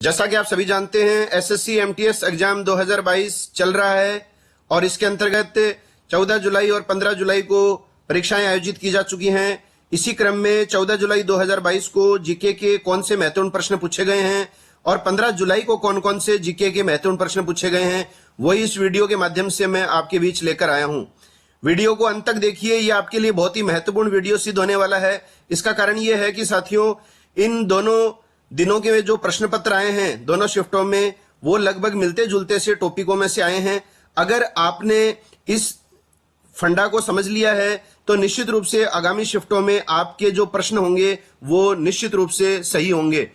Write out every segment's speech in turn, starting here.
जैसा कि आप सभी जानते हैं, एसएससी एमटीएस एग्जाम 2022 चल रहा है और इसके अंतर्गत 14 जुलाई और 15 जुलाई को परीक्षाएं आयोजित की जा चुकी हैं। इसी क्रम में 14 जुलाई 2022 को जीके के कौन से महत्वपूर्ण प्रश्न पूछे गए हैं और 15 जुलाई को कौन कौन से जीके के महत्वपूर्ण प्रश्न पूछे गए हैं, वही इस वीडियो के माध्यम से मैं आपके बीच लेकर आया हूं। वीडियो को अंत तक देखिए, ये आपके लिए बहुत ही महत्वपूर्ण वीडियो सिद्ध होने वाला है। इसका कारण ये है कि साथियों, इन दोनों दिनों के जो प्रश्न पत्र आए हैं दोनों शिफ्टों में, वो लगभग मिलते जुलते से टॉपिकों में से आए हैं। अगर आपने इस फंडा को समझ लिया है तो निश्चित रूप से आगामी शिफ्टों में आपके जो प्रश्न होंगे वो निश्चित रूप से सही होंगे।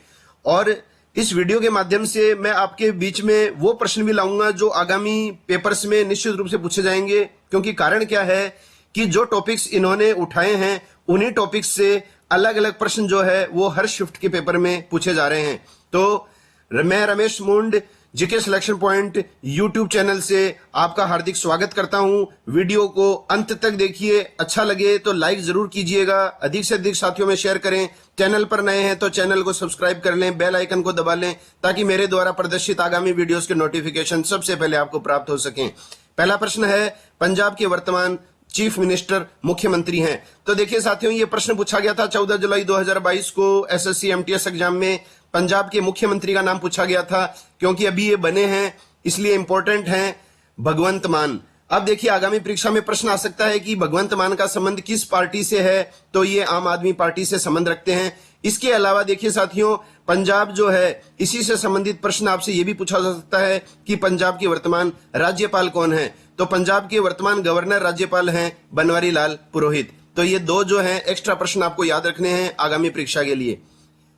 और इस वीडियो के माध्यम से मैं आपके बीच में वो प्रश्न भी लाऊंगा जो आगामी पेपर्स में निश्चित रूप से पूछे जाएंगे, क्योंकि कारण क्या है कि जो टॉपिक्स इन्होंने उठाए हैं उन्हीं टॉपिक्स से अलग अलग प्रश्न जो है वो हर शिफ्ट के पेपर में पूछे जा रहे हैं। तो मैं रमेश मुंड GK selection point YouTube channel से आपका हार्दिक स्वागत करता हूं। वीडियो को अंत तक देखिए, अच्छा लगे तो लाइक जरूर कीजिएगा, अधिक से अधिक साथियों में शेयर करें। चैनल पर नए हैं तो चैनल को सब्सक्राइब कर लें, बेल आइकन को दबा लें ताकि मेरे द्वारा प्रदर्शित आगामी वीडियोस के नोटिफिकेशन सबसे पहले आपको प्राप्त हो सकें। पहला प्रश्न है, पंजाब के वर्तमान चीफ मिनिस्टर मुख्यमंत्री हैं। तो देखिए साथियों, ये प्रश्न पूछा गया था 14 जुलाई 2022 को एसएससी एमटीएस एग्जाम में। पंजाब के मुख्यमंत्री का नाम पूछा गया था, क्योंकि अभी ये बने हैं इसलिए इंपॉर्टेंट हैं, भगवंत मान। अब देखिए आगामी परीक्षा में प्रश्न आ सकता है कि भगवंत मान का संबंध किस पार्टी से है, तो ये आम आदमी पार्टी से संबंध रखते हैं। इसके अलावा देखिए साथियों, पंजाब जो है इसी से संबंधित प्रश्न आपसे ये भी पूछा जा सकता है कि पंजाब के वर्तमान राज्यपाल कौन है। तो पंजाब के वर्तमान गवर्नर राज्यपाल हैं बनवारी लाल पुरोहित। तो ये दो जो हैं एक्स्ट्रा प्रश्न आपको याद रखने हैं आगामी परीक्षा के लिए।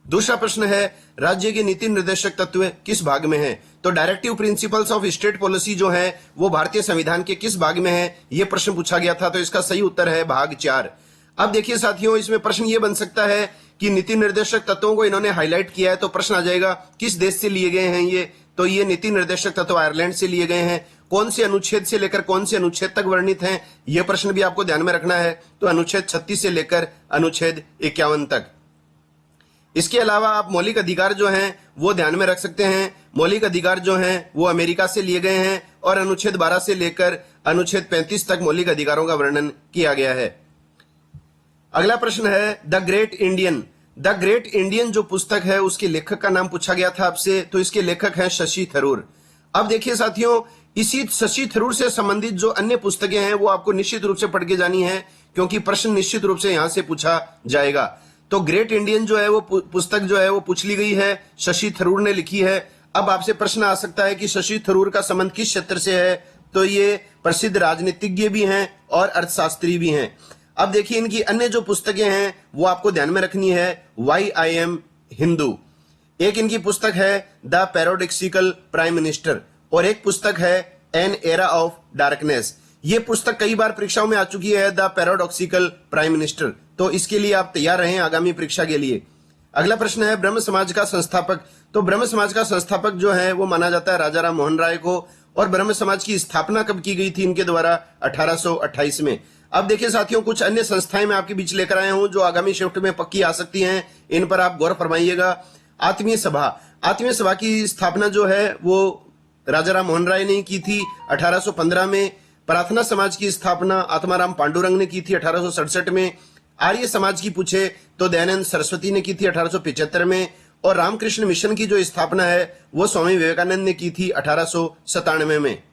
दूसरा प्रश्न है, राज्य के नीति निर्देशक तत्व किस भाग में है। तो directive principles of state policy जो है वो भारतीय संविधान के किस भाग में है, ये प्रश्न पूछा गया था। तो इसका सही उत्तर है भाग 4। अब देखिए साथियों, इसमें प्रश्न ये बन सकता है कि नीति निर्देशक तत्वों को इन्होंने हाईलाइट किया है, तो प्रश्न आ जाएगा किस देश से लिए गए हैं ये। तो ये नीति निर्देशक तत्व आयरलैंड से लिए गए हैं। कौन से अनुच्छेद से लेकर कौन से अनुच्छेद तक वर्णित हैं, यह प्रश्न भी आपको ध्यान में रखना है। तो अनुच्छेद 36 से लेकर अनुच्छेद 51 तक। इसके अलावा आप मौलिक अधिकार जो हैं वो ध्यान में रख सकते हैं। मौलिक अधिकार जो हैं वो अमेरिका से लिए गए हैं और अनुच्छेद 12 से लेकर अनुच्छेद 35 तक मौलिक अधिकारों का वर्णन किया गया है। अगला प्रश्न है, द ग्रेट इंडियन जो पुस्तक है उसके लेखक का नाम पूछा गया था आपसे। तो इसके लेखक हैं शशि थरूर। अब देखिए साथियों, इसी शशि थरूर से संबंधित जो अन्य पुस्तकें हैं वो आपको निश्चित रूप से पढ़ के जानी है, क्योंकि प्रश्न निश्चित रूप से यहां से पूछा जाएगा। तो ग्रेट इंडियन जो है वो पुस्तक जो है वो पूछ ली गई है, शशि थरूर ने लिखी है। अब आपसे प्रश्न आ सकता है कि शशि थरूर का संबंध किस क्षेत्र से है। तो ये प्रसिद्ध राजनीतिज्ञ भी हैं और अर्थशास्त्री भी हैं। अब देखिए इनकी अन्य जो पुस्तकें हैं वो आपको ध्यान में रखनी है। वाई आई एम हिंदू, एक इनकी पुस्तक है द पैराडॉक्सिकल प्राइम मिनिस्टर, और एक पुस्तक है एन एरा ऑफ डार्कनेस। ये पुस्तक कई बार परीक्षाओं में आ चुकी है, द पैराडॉक्सिकल प्राइम मिनिस्टर। तो इसके लिए आप तैयार रहें आगामी परीक्षा के लिए। अगला प्रश्न है, ब्रह्म समाज का संस्थापक। तो ब्रह्म समाज का संस्थापक जो है वो माना जाता है राजा राम मोहन राय को, और ब्रह्म समाज की स्थापना कब की गई थी इनके द्वारा, 1828 में। अब देखिए साथियों, कुछ अन्य संस्थाएं मैं आपके बीच लेकर आया हूं जो आगामी शिफ्ट में पक्की आ सकती हैं, इन पर आप गौर फरमाइएगा। आत्मीय सभा की स्थापना जो है वो राजा राम मोहन राय ने की थी 1815 में। प्रार्थना समाज की स्थापना आत्माराम पांडुरंग ने की थी 1867 में। आर्य समाज की पूछे तो दयानंद सरस्वती ने की थी 1875 में, और रामकृष्ण मिशन की जो स्थापना है वो स्वामी विवेकानंद ने की थी 1897 में।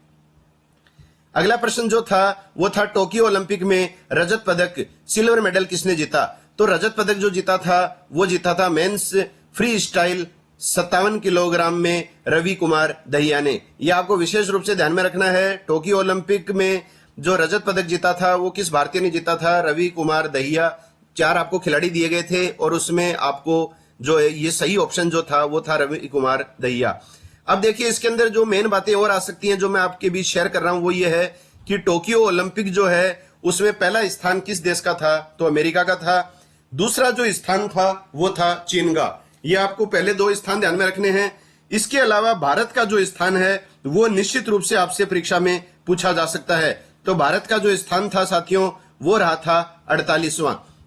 अगला प्रश्न जो था वो था, टोक्यो ओलंपिक में रजत पदक, सिल्वर मेडल किसने जीता। तो रजत पदक जो जीता था वो जीता था मेंस फ्री स्टाइल 57 किलोग्राम में रवि कुमार दहिया ने। यह आपको विशेष रूप से ध्यान में रखना है। टोक्यो ओलंपिक में जो रजत पदक जीता था वो किस भारतीय ने जीता था, रवि कुमार दहिया। 4 आपको खिलाड़ी दिए गए थे और उसमें आपको जो है ये सही ऑप्शन जो था वो था रवि कुमार दहिया। अब देखिए इसके अंदर जो मेन बातें और आ सकती हैं जो मैं आपके बीच शेयर कर रहा हूं वो ये है कि टोक्यो ओलंपिक जो है उसमें पहला स्थान किस देश का था, तो अमेरिका का था। दूसरा जो स्थान था वो था चीन का। ये आपको पहले 2 स्थान ध्यान में रखने हैं। इसके अलावा भारत का जो स्थान है वो निश्चित रूप से आपसे परीक्षा में पूछा जा सकता है। तो भारत का जो स्थान था साथियों वो रहा था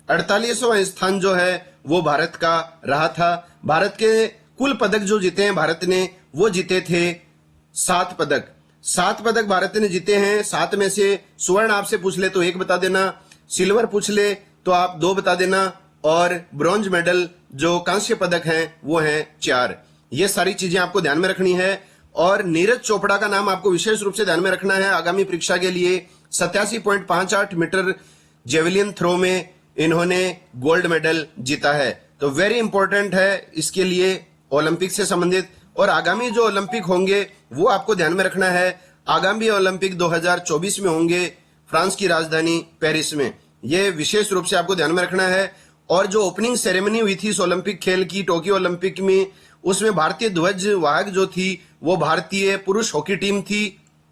48वां स्थान जो है वो भारत का रहा था। भारत के कुल पदक जो जीते हैं भारत ने, वो जीते थे 7 पदक। 7 पदक भारत ने जीते हैं। 7 में से स्वर्ण आपसे पूछ ले तो 1 बता देना, सिल्वर पूछ ले तो आप 2 बता देना, और ब्रॉन्ज मेडल जो कांस्य पदक हैं वो हैं 4। ये सारी चीजें आपको ध्यान में रखनी है। और नीरज चोपड़ा का नाम आपको विशेष रूप से ध्यान में रखना है आगामी परीक्षा के लिए। 87.58 मीटर जेवलिन थ्रो में इन्होंने गोल्ड मेडल जीता है। तो वेरी इंपॉर्टेंट है इसके लिए ओलंपिक से संबंधित। और आगामी जो ओलंपिक होंगे वो आपको ध्यान में रखना है। आगामी ओलंपिक 2024 में होंगे फ्रांस की राजधानी पेरिस में। ये विशेष रूप से आपको ध्यान में रखना है। और जो ओपनिंग सेरेमनी हुई थी इस ओलंपिक खेल की, टोक्यो ओलंपिक में, उसमें भारतीय ध्वज वाहक जो थी वो भारतीय पुरुष हॉकी टीम थी।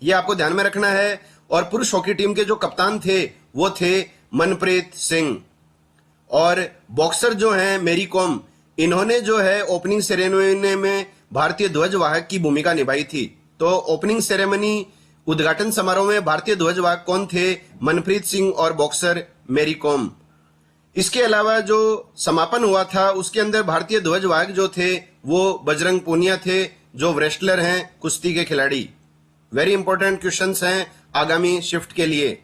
ये आपको ध्यान में रखना है। और पुरुष हॉकी टीम के जो कप्तान थे वो थे मनप्रीत सिंह। और बॉक्सर जो हैं मेरी कॉम, इन्होंने जो है ओपनिंग सेरेमनी में भारतीय ध्वज वाहक की भूमिका निभाई थी। तो ओपनिंग सेरेमनी, उद्घाटन समारोह में भारतीय ध्वज वाहक कौन थे? मनप्रीत सिंह और बॉक्सर मेरी कॉम। इसके अलावा जो समापन हुआ था उसके अंदर भारतीय ध्वज वाहक जो थे वो बजरंग पूनिया थे, जो रेसलर हैं, कुश्ती के खिलाड़ी। वेरी इंपॉर्टेंट क्वेश्चंस हैं आगामी शिफ्ट के लिए।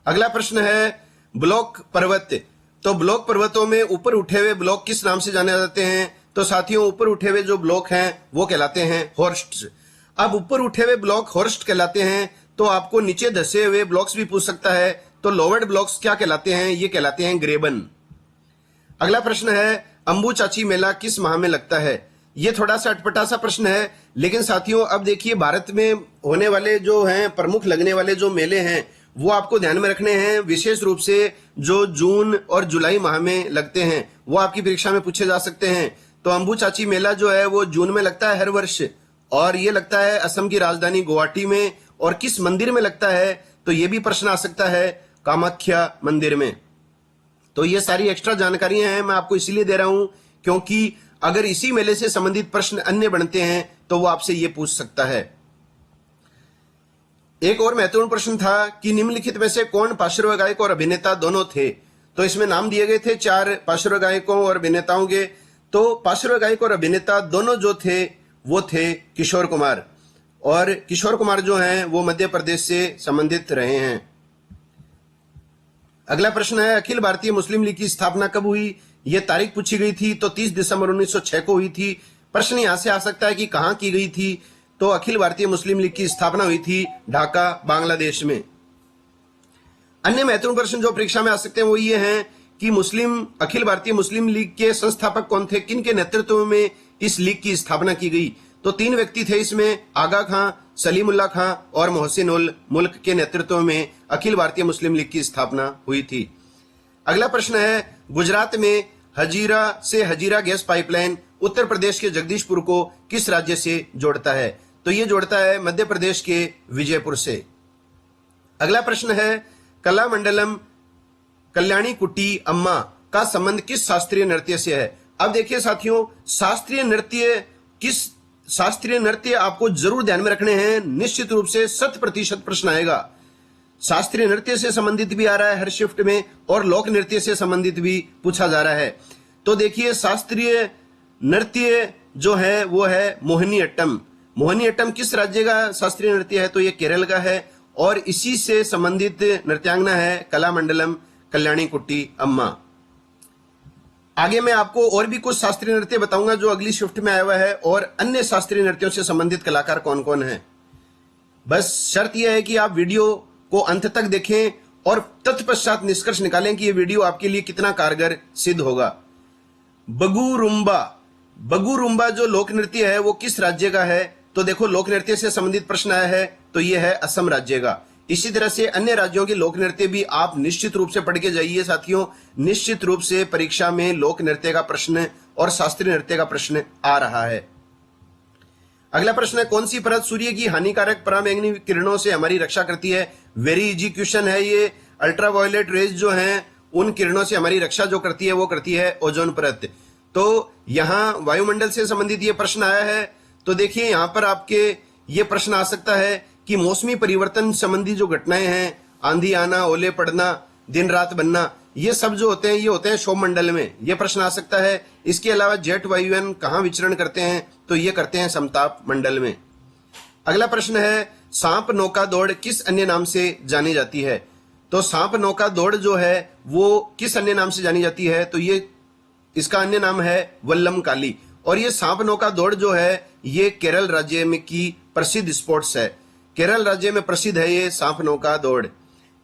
अगला प्रश्न है ब्लॉक पर्वत। तो ब्लॉक पर्वतों में ऊपर उठे हुए ब्लॉक किस नाम से जाने जाते हैं? तो साथियों, ऊपर उठे हुए जो ब्लॉक हैं वो कहलाते हैं हॉर्स्ट्स। अब ऊपर उठे हुए ब्लॉक हॉर्स्ट कहलाते हैं। तो आपको नीचे धसे हुए ब्लॉक्स भी पूछ सकता है। तो लोवर्ड ब्लॉक्स क्या कहलाते हैं? ये कहलाते हैं ग्रेबन। अगला प्रश्न है अंबु चाची मेला किस माह में लगता है? ये थोड़ा सा अटपटा सा प्रश्न है, लेकिन साथियों अब देखिए भारत में होने वाले जो हैं प्रमुख लगने वाले जो मेले हैं वो आपको ध्यान में रखने हैं। विशेष रूप से जो जून और जुलाई माह में लगते हैं वो आपकी परीक्षा में पूछे जा सकते हैं। तो अंबु चाची मेला जो है वो जून में लगता है हर वर्ष, और ये लगता है असम की राजधानी गुवाहाटी में। और किस मंदिर में लगता है? तो ये भी प्रश्न आ सकता है कामाख्या मंदिर में। तो ये सारी एक्स्ट्रा जानकारियां हैं, मैं आपको इसीलिए दे रहा हूं क्योंकि अगर इसी मेले से संबंधित प्रश्न अन्य बनते हैं तो वो आपसे ये पूछ सकता है। एक और महत्वपूर्ण प्रश्न था कि निम्नलिखित में से कौन पार्श्व गायक और अभिनेता दोनों थे? तो इसमें नाम दिए गए थे 4 पार्श्व गायकों और अभिनेताओं के। तो पार्श्व गायक और अभिनेता दोनों जो थे वो थे किशोर कुमार। और किशोर कुमार जो हैं वो मध्य प्रदेश से संबंधित रहे हैं। अगला प्रश्न है अखिल भारतीय मुस्लिम लीग की स्थापना कब हुई? ये तारीख पूछी गई थी, तो 30 दिसंबर 1906 को हुई थी। प्रश्न यहां से आ सकता है कि कहां की गई थी? तो अखिल भारतीय मुस्लिम लीग की स्थापना हुई थी ढाका, बांग्लादेश में। अन्य महत्वपूर्ण प्रश्न जो परीक्षा में आ सकते हैं वो ये हैं कि अखिल भारतीय मुस्लिम लीग के संस्थापक कौन थे? किन के नेतृत्व में इस लीग की स्थापना की गई? तो 3 व्यक्ति थे इसमें, आगा खां, सलीमुल्लाह खां और मोहसिन उल मुल्क के नेतृत्व में अखिल भारतीय मुस्लिम लीग की स्थापना हुई थी। अगला प्रश्न है गुजरात में हजीरा से हजीरा गैस पाइपलाइन उत्तर प्रदेश के जगदीशपुर को किस राज्य से जोड़ता है? तो ये जोड़ता है मध्य प्रदेश के विजयपुर से। अगला प्रश्न है कलामंडलम कल्याणी कुट्टी अम्मा का संबंध किस शास्त्रीय नृत्य से है? अब देखिए साथियों, शास्त्रीय नृत्य आपको जरूर ध्यान में रखने हैं। निश्चित रूप से 100% प्रश्न आएगा। शास्त्रीय नृत्य से संबंधित भी आ रहा है हर शिफ्ट में, और लोक नृत्य से संबंधित भी पूछा जा रहा है। तो देखिए शास्त्रीय नृत्य जो है वो है मोहिनीअट्टम। मोहिनीअट्टम किस राज्य का शास्त्रीय नृत्य है? तो ये केरल का है, और इसी से संबंधित नृत्यांगना है कलामंडलम कल्याणी कुट्टी अम्मा। आगे मैं आपको और भी कुछ शास्त्रीय नृत्य बताऊंगा जो अगली शिफ्ट में आया हुआ है, और अन्य शास्त्रीय नृत्यों से संबंधित कलाकार कौन कौन हैं। बस शर्त यह है कि आप वीडियो को अंत तक देखें और तत्पश्चात निष्कर्ष निकालें कि यह वीडियो आपके लिए कितना कारगर सिद्ध होगा। बगुरुम्बा जो लोक नृत्य है वो किस राज्य का है? तो देखो लोक नृत्य से संबंधित प्रश्न आया है तो यह है असम राज्य का। इसी तरह से अन्य राज्यों के लोक नृत्य भी आप निश्चित रूप से पढ़ के जाइए साथियों। निश्चित रूप से परीक्षा में लोक नृत्य का प्रश्न और शास्त्रीय नृत्य का प्रश्न आ रहा है। अगला प्रश्न है कौन सी परत सूर्य की हानिकारक पराबैंगनी किरणों से हमारी रक्षा करती है? वेरी इजी क्वेश्चन है ये। अल्ट्रावायलेट रेज जो हैं उन किरणों से हमारी रक्षा जो करती है वो करती है ओजोन परत। तो यहाँ वायुमंडल से संबंधित ये प्रश्न आया है। तो देखिए यहाँ पर आपके ये प्रश्न आ सकता है कि मौसमी परिवर्तन संबंधी जो घटनाएं हैं, आंधी आना, ओले पड़ना, दिन रात बनना, ये सब जो होते हैं ये होते हैं क्षोभ मंडल में, ये प्रश्न आ सकता है। इसके अलावा जेट वायुयान कहाँ विचरण करते हैं, तो ये करते हैं समताप मंडल में। अगला प्रश्न है सांप नौका दौड़ किस अन्य नाम से जानी जाती है, तो सांप नौका दौड़ जो है वो किस अन्य नाम से जानी जाती है, तो ये इसका अन्य नाम है वल्लम काली। और ये सांप नौका दौड़ जो है ये केरल राज्य में की प्रसिद्ध स्पोर्ट्स है, केरल राज्य में प्रसिद्ध है ये सांप नौका दौड़।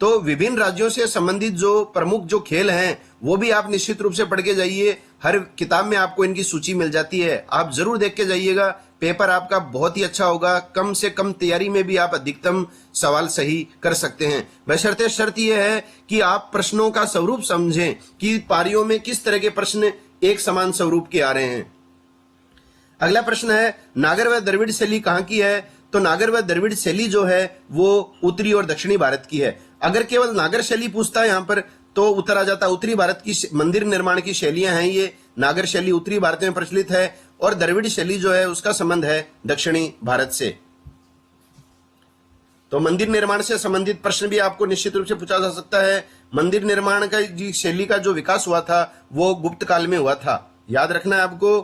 तो विभिन्न राज्यों से संबंधित जो प्रमुख जो खेल हैं वो भी आप निश्चित रूप से पढ़ के जाइए, हर किताब में आपको इनकी सूची मिल जाती है, आप जरूर देख के जाइएगा। पेपर आपका बहुत ही अच्छा होगा, कम से कम तैयारी में भी आप अधिकतम सवाल सही कर सकते हैं। बशर्ते शर्त यह है कि आप प्रश्नों का स्वरूप समझें कि पारियों में किस तरह के प्रश्न एक समान स्वरूप के आ रहे हैं। अगला प्रश्न है नागर व द्रविड़ शैली कहाँ की है, तो नागर व द्रविड़ शैली जो है वो उत्तरी और दक्षिणी भारत की है। अगर केवल नागर शैली पूछता है यहाँ पर तो उत्तर आ जाता उत्तरी भारत की मंदिर निर्माण की शैलियां हैं ये। नागर शैली उत्तरी भारत में प्रचलित है और द्रविड़ शैली जो है उसका संबंध है दक्षिणी भारत से। तो मंदिर निर्माण से संबंधित प्रश्न भी आपको निश्चित रूप से पूछा जा सकता है। मंदिर निर्माण का शैली का जो विकास हुआ था वो गुप्त काल में हुआ था, याद रखना है आपको।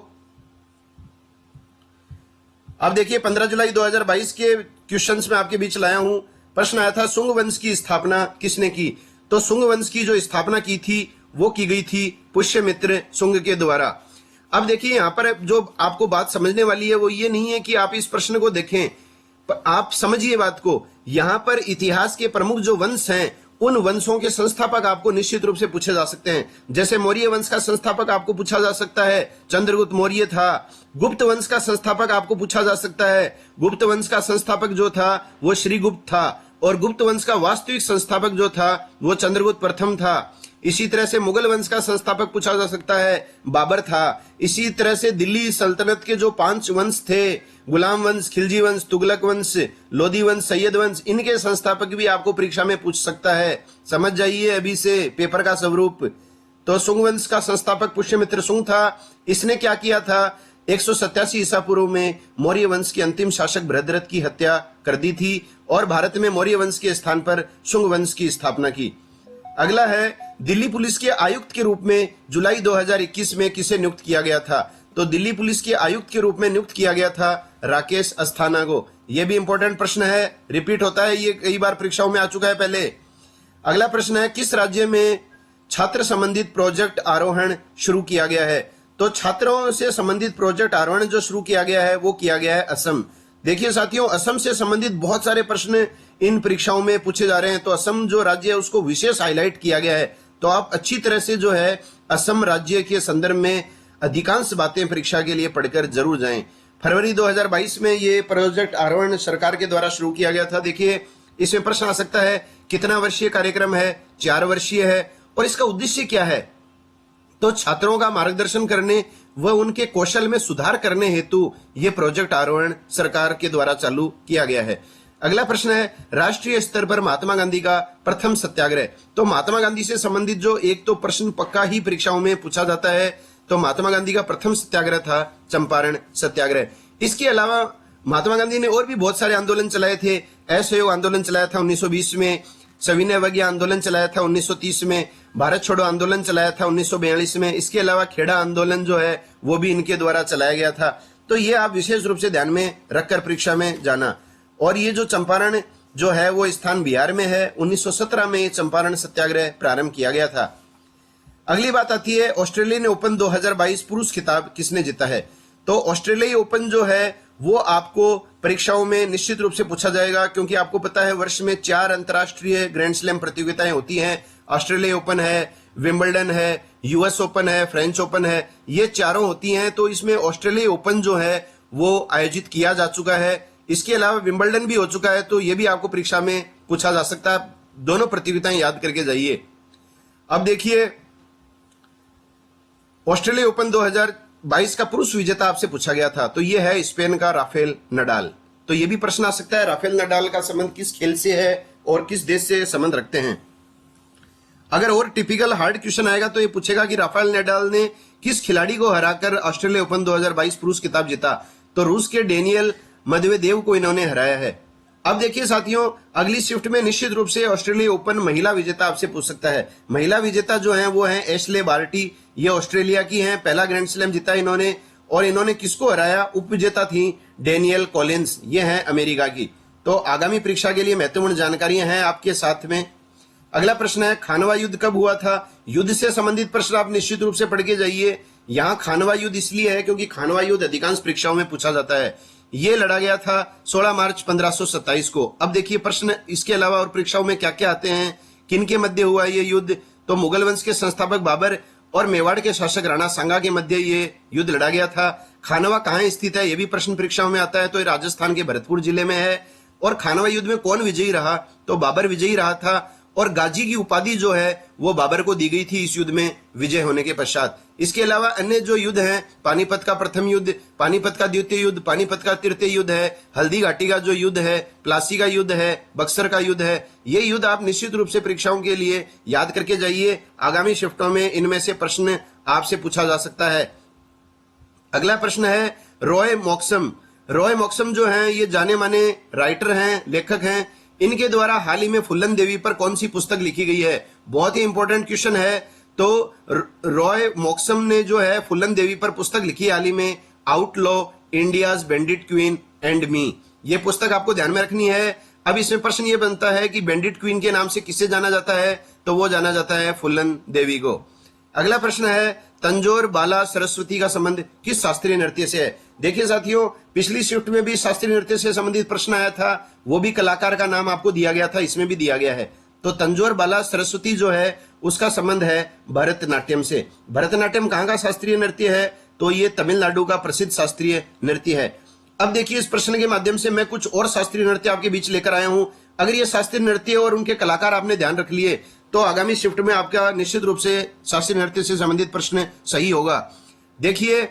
अब देखिए 15 जुलाई 2022 के क्वेश्चंस में आपके बीच लाया हूं। प्रश्न आया था सुंग वंश की स्थापना किसने की, तो सुंग वंश की जो स्थापना की थी वो की गई थी पुष्यमित्र सुंग के द्वारा। अब देखिए यहाँ पर जो आपको बात समझने वाली है वो ये नहीं है कि आप इस प्रश्न को देखें, आप समझिए बात को। यहाँ पर इतिहास के प्रमुख जो वंश हैं उन वंशों के संस्थापक आपको निश्चित रूप से पूछे जा सकते हैं। जैसे मौर्य वंश का संस्थापक आपको पूछा जा सकता है, चंद्रगुप्त मौर्य था। गुप्त वंश का संस्थापक आपको पूछा जा सकता है, गुप्त वंश का संस्थापक जो था वो श्रीगुप्त था। और गुप्त वंश का वास्तविक संस्थापक जो था वो चंद्रगुप्त प्रथम था। इसी तरह से मुगल वंश का संस्थापक पूछा जा सकता है, बाबर था। इसी तरह से दिल्ली सल्तनत के जो 5 वंश थे, गुलाम वंश, खिलजी वंश, तुगलक वंश, लोधी वंश, सैयद वंश, इनके संस्थापक भी आपको परीक्षा में पूछ सकता है। समझ जाइए अभी से पेपर का स्वरूप। तो सुंग वंश का संस्थापक पुष्यमित्र सुंग था। इसने क्या किया था, 187 ईसा पूर्व में मौर्य वंश के अंतिम शासक बृहद्रथ की हत्या कर दी थी और भारत में मौर्य वंश के स्थान पर शुंग वंश की स्थापना की। अगला है दिल्ली पुलिस के आयुक्त के रूप में जुलाई 2021 में किसे नियुक्त किया गया था, तो दिल्ली पुलिस के आयुक्त के रूप में नियुक्त किया गया था राकेश अस्थाना को। यह भी इंपॉर्टेंट प्रश्न है, रिपीट होता है, ये कई बार परीक्षाओं में आ चुका है पहले। अगला प्रश्न है किस राज्य में छात्र संबंधित प्रोजेक्ट आरोहण शुरू किया गया है, तो छात्रों से संबंधित प्रोजेक्ट आरोहण जो शुरू किया गया है वो किया गया है असम। देखिए साथियों, असम से संबंधित बहुत सारे प्रश्न इन परीक्षाओं में पूछे जा रहे हैं, तो असम जो राज्य है उसको विशेष हाईलाइट किया गया है। तो आप अच्छी तरह से जो है असम राज्य के संदर्भ में अधिकांश बातें परीक्षा के लिए पढ़कर जरूर जाएं। फरवरी 2022 में ये प्रोजेक्ट आरोहण सरकार के द्वारा शुरू किया गया था। देखिए इसमें प्रश्न आ सकता है कितना वर्षीय कार्यक्रम है, 4 वर्षीय है, और इसका उद्देश्य क्या है, तो छात्रों का मार्गदर्शन करने व उनके कौशल में सुधार करने हेतु यह प्रोजेक्ट आरोहण सरकार के द्वारा चालू किया गया है। अगला प्रश्न है राष्ट्रीय स्तर पर महात्मा गांधी का प्रथम सत्याग्रह, तो महात्मा गांधी से संबंधित जो एक तो प्रश्न पक्का ही परीक्षाओं में पूछा जाता है, तो महात्मा गांधी का प्रथम सत्याग्रह था चंपारण सत्याग्रह। इसके अलावा महात्मा गांधी ने और भी बहुत सारे आंदोलन चलाए थे। असहयोग आंदोलन चलाया था 1920 में, सविनय अवज्ञा आंदोलन चलाया था 1930 में, भारत छोड़ो आंदोलन चलाया था 1942 में। इसके अलावा खेड़ा आंदोलन जो है वो भी इनके द्वारा चलाया गया था। तो ये आप विशेष रूप से ध्यान में रखकर परीक्षा में जाना। और ये जो चंपारण जो है वो स्थान बिहार में है। 1917 में चंपारण सत्याग्रह प्रारंभ किया गया था। अगली बात आती है ऑस्ट्रेलियन ओपन 2022 पुरुष खिताब किसने जीता है, तो ऑस्ट्रेलियाई ओपन जो है वो आपको परीक्षाओं में निश्चित रूप से पूछा जाएगा, क्योंकि आपको पता है वर्ष में 4 अंतर्राष्ट्रीय ग्रैंड स्लैम प्रतियोगिताएं होती हैं। ऑस्ट्रेलिया ओपन है, विंबलडन है, यूएस ओपन है, फ्रेंच ओपन है, ये चारों होती हैं। तो इसमें ऑस्ट्रेलिया ओपन जो है वो आयोजित किया जा चुका है। इसके अलावा विंबलडन भी हो चुका है, तो ये भी आपको परीक्षा में पूछा जा सकता है। दोनों प्रतियोगिताएं याद करके जाइए। अब देखिए ऑस्ट्रेलिया ओपन 2022 का पुरुष विजेता आपसे पूछा गया था, तो ये है स्पेन का राफेल नडाल। तो ये भी प्रश्न आ सकता है राफेल नडाल का संबंध किस खेल से है और किस देश से संबंध रखते हैं। अगर और टिपिकल हार्ड क्वेश्चन आएगा तो ये पूछेगा कि राफेल नडाल ने किस खिलाड़ी को हराकर ऑस्ट्रेलिया ओपन 2022 पुरुष खिताब जीता, तो रूस के डेनियल मेदवेदेव को इन्होंने हराया है। अब देखिए साथियों, अगली शिफ्ट में निश्चित रूप से ऑस्ट्रेलिया ओपन महिला विजेता आपसे पूछ सकता है। महिला विजेता जो है वो है एशले बार्टी, ये ऑस्ट्रेलिया की हैं, पहला ग्रैंड स्लैम जीता इन्होंने। और इन्होंने किसको हराया? उप विजेता थी डेनियल कॉलिंस, ये है अमेरिका की। तो आगामी परीक्षा के लिए महत्वपूर्ण जानकारियां हैं आपके साथ में। अगला प्रश्न है, खानवा युद्ध कब हुआ था? युद्ध से संबंधित प्रश्न आप निश्चित रूप से पढ़ के जाइए। यहाँ खानवा युद्ध इसलिए है क्योंकि खानवा युद्ध अधिकांश परीक्षाओं में पूछा जाता है। ये लड़ा गया था 16 मार्च 1527 को। अब देखिए प्रश्न इसके अलावा और परीक्षाओं में क्या क्या आते हैं, किन के मध्य हुआ ये युद्ध? तो मुगल वंश के संस्थापक बाबर और मेवाड़ के शासक राणा सांगा के मध्य ये युद्ध लड़ा गया था। खानवा कहाँ स्थित है, ये भी प्रश्न परीक्षाओं में आता है। तो ये राजस्थान के भरतपुर जिले में है। और खानवा युद्ध में कौन विजयी रहा? तो बाबर विजयी रहा था। और गाजी की उपाधि जो है वो बाबर को दी गई थी इस युद्ध में विजय होने के पश्चात। इसके अलावा अन्य जो युद्ध हैं, पानीपत का प्रथम युद्ध, पानीपत का द्वितीय युद्ध, पानीपत का तृतीय युद्ध है, हल्दी घाटी का जो युद्ध है, प्लासी का युद्ध है, बक्सर का युद्ध है, ये युद्ध आप निश्चित रूप से परीक्षाओं के लिए याद करके जाइए। आगामी शिफ्टों में इनमें से प्रश्न आपसे पूछा जा सकता है। अगला प्रश्न है रॉय मॉक्सम। रॉय मॉक्सम जो है ये जाने माने राइटर हैं, लेखक हैं। इनके द्वारा हाल ही में फुल्लन देवी पर कौन सी पुस्तक लिखी गई है? बहुत ही इंपॉर्टेंट क्वेश्चन है। तो रॉय मॉक्सम ने जो है फुल्लन देवी पर पुस्तक लिखी हाल ही में, outlaw India's bandit queen and me. ये पुस्तक आपको ध्यान में रखनी है। अब इसमें प्रश्न ये बनता है कि बैंडिट क्वीन के नाम से किसे जाना जाता है? तो वो जाना जाता है फुल्लन देवी को। अगला प्रश्न है तंजौर बाला सरस्वती का संबंध किस शास्त्रीय नृत्य से है? देखिए साथियों, पिछली शिफ्ट में भी शास्त्रीय नृत्य से संबंधित प्रश्न आया था, वो भी कलाकार का नाम आपको दिया गया था, इसमें भी दिया गया है। तो तंजौर बाला सरस्वती जो है उसका संबंध है भरतनाट्यम से। भरतनाट्यम कहाँ का शास्त्रीय नृत्य है? तो ये तमिलनाडु का प्रसिद्ध शास्त्रीय नृत्य है। अब देखिए इस प्रश्न के माध्यम से मैं कुछ और शास्त्रीय नृत्य आपके बीच लेकर आया हूं। अगर ये शास्त्रीय नृत्य और उनके कलाकार आपने ध्यान रख लिए तो आगामी शिफ्ट में आपका निश्चित रूप से शास्त्रीय नृत्य से संबंधित प्रश्न सही होगा। देखिए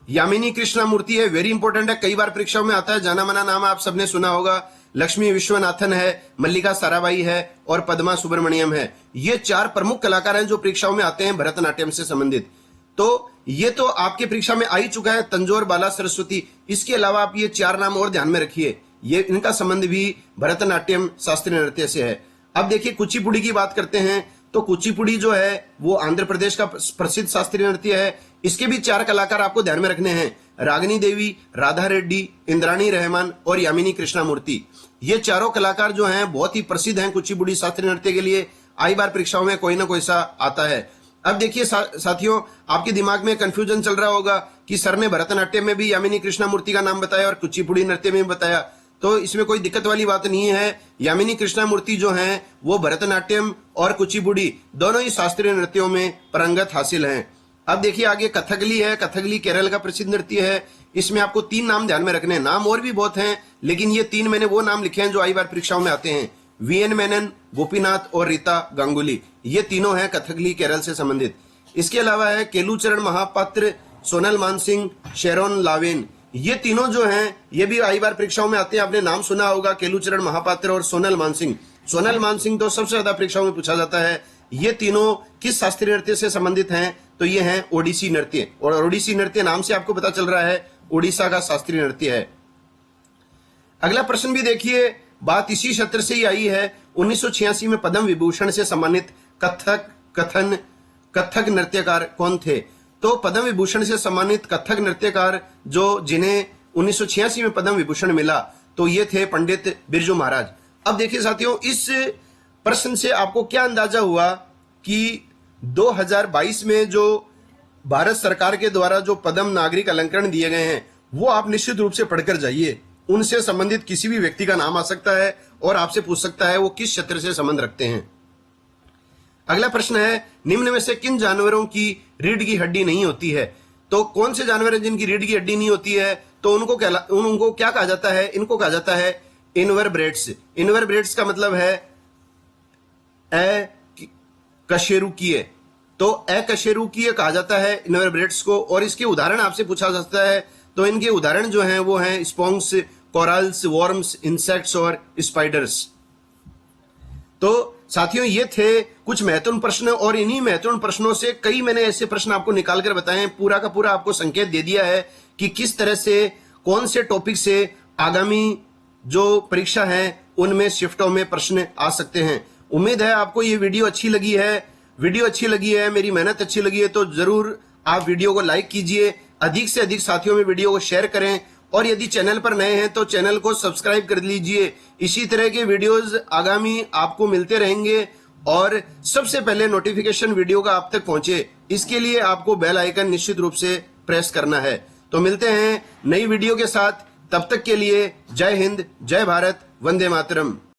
यामिनी कृष्णा मूर्ति है, वेरी इंपॉर्टेंट है, कई बार परीक्षाओं में आता है, जाना माना नाम आप सबने सुना होगा। लक्ष्मी विश्वनाथन है, मल्लिका साराभाई है और पद्मा सुब्रमण्यम है। ये चार प्रमुख कलाकार हैं जो परीक्षाओं में आते हैं भरतनाट्यम से संबंधित। तो ये तो आपके परीक्षा में आ ही चुका है, तंजौर बाला सरस्वती। इसके अलावा आप ये चार नाम और ध्यान में रखिए, ये इनका संबंध भी भरतनाट्यम शास्त्रीय नृत्य से है। अब देखिए कुचिपुड़ी की बात करते हैं। तो कुचिपुड़ी जो है वो आंध्र प्रदेश का प्रसिद्ध शास्त्रीय नृत्य है। इसके भी चार कलाकार आपको ध्यान में रखने हैं, रागिनी देवी, राधा रेड्डी, इंद्राणी रहमान और यामिनी कृष्णा मूर्ति। ये चारों कलाकार जो हैं बहुत ही प्रसिद्ध हैं कुचिपुड़ी शास्त्रीय नृत्य के लिए। आई बार परीक्षाओं में कोई ना कोई सा आता है। अब देखिए साथियों, आपके दिमाग में कंफ्यूजन चल रहा होगा कि सर ने भरतनाट्यम में भी यामिनी कृष्णा मूर्ति का नाम बताया और कुचिपुड़ी नृत्य में भी बताया। तो इसमें कोई दिक्कत वाली बात नहीं है। यामिनी कृष्णा मूर्ति जो हैं वो भरतनाट्यम और कुचिपुड़ी दोनों ही शास्त्रीय नृत्यों में पारंगत हासिल हैं। अब देखिए आगे कथकली है। कथकली केरल का प्रसिद्ध नृत्य है। इसमें आपको तीन नाम ध्यान में रखने हैं, नाम और भी बहुत हैं लेकिन ये तीन मैंने वो नाम लिखे हैं जो आई बार परीक्षाओं में आते हैं, वीएन मेनन, गोपीनाथ और रीता गांगुली। ये तीनों हैं कथकली केरल से संबंधित। इसके अलावा है केलूचरण महापात्र, सोनल मानसिंह, शेरोन लावेन। ये तीनों जो हैं ये भी आई बार परीक्षाओं में आते हैं। आपने नाम सुना होगा केलूचरण महापात्र और सोनल मानसिंह। सोनल मानसिंह तो सबसे ज्यादा परीक्षाओं में पूछा जाता है। ये तीनों किस शास्त्रीय नृत्य से संबंधित हैं? तो ये हैं ओडिसी नृत्य। और ओडिसी नृत्य नाम से आपको पता चल रहा है ओडिशा का शास्त्रीय नृत्य है। अगला प्रश्न भी देखिए, बात इसी क्षेत्र से ही आई है। 1986 में पद्म विभूषण से सम्मानित कथक नृत्यकार कौन थे? तो पद्म विभूषण से सम्मानित कथक नृत्यकार जिन्हें 1986 में पद्म विभूषण मिला तो ये थे पंडित बिरजू महाराज। अब देखिए साथियों, इस प्रश्न से आपको क्या अंदाजा हुआ कि 2022 में जो भारत सरकार के द्वारा जो पद्म नागरिक अलंकरण दिए गए हैं वो आप निश्चित रूप से पढ़कर जाइए। उनसे संबंधित किसी भी व्यक्ति का नाम आ सकता है और आपसे पूछ सकता है वो किस क्षेत्र से संबंध रखते हैं। अगला प्रश्न है, निम्न में से किन जानवरों की रीढ़ की हड्डी नहीं होती है? तो कौन से जानवर हैं जिनकी रीढ़ की हड्डी नहीं होती है? तो उनको क्या कहा जाता है? इनको कहा जाता है इनवर्ब्रेट्स। इनवर्ब्रेट्स का मतलब है अकशेरुकीय। तो अकशेरुकीय कहा जाता है इनवर्ब्रेट्स को। और इसके उदाहरण आपसे पूछा जा सकता है। तो इनके उदाहरण जो हैं वो हैं स्पॉन्ग्स, कोरल्स, वर्म्स, इंसेक्ट्स और स्पाइडर्स। तो साथियों ये थे कुछ महत्वपूर्ण प्रश्न और इन्हीं महत्वपूर्ण प्रश्नों से कई मैंने ऐसे प्रश्न आपको निकाल कर बताए हैं। पूरा का पूरा आपको संकेत दे दिया है कि किस तरह से कौन से टॉपिक से आगामी जो परीक्षा है उनमें शिफ्टों में प्रश्न आ सकते हैं। उम्मीद है आपको ये वीडियो अच्छी लगी है, मेरी मेहनत अच्छी लगी है तो जरूर आप वीडियो को लाइक कीजिए, अधिक से अधिक साथियों में वीडियो को शेयर करें और यदि चैनल पर नए हैं तो चैनल को सब्सक्राइब कर लीजिए। इसी तरह के वीडियोस आगामी आपको मिलते रहेंगे और सबसे पहले नोटिफिकेशन वीडियो का आप तक पहुंचे, इसके लिए आपको बेल आइकन निश्चित रूप से प्रेस करना है। तो मिलते हैं नई वीडियो के साथ, तब तक के लिए जय हिंद, जय भारत, वंदे मातरम।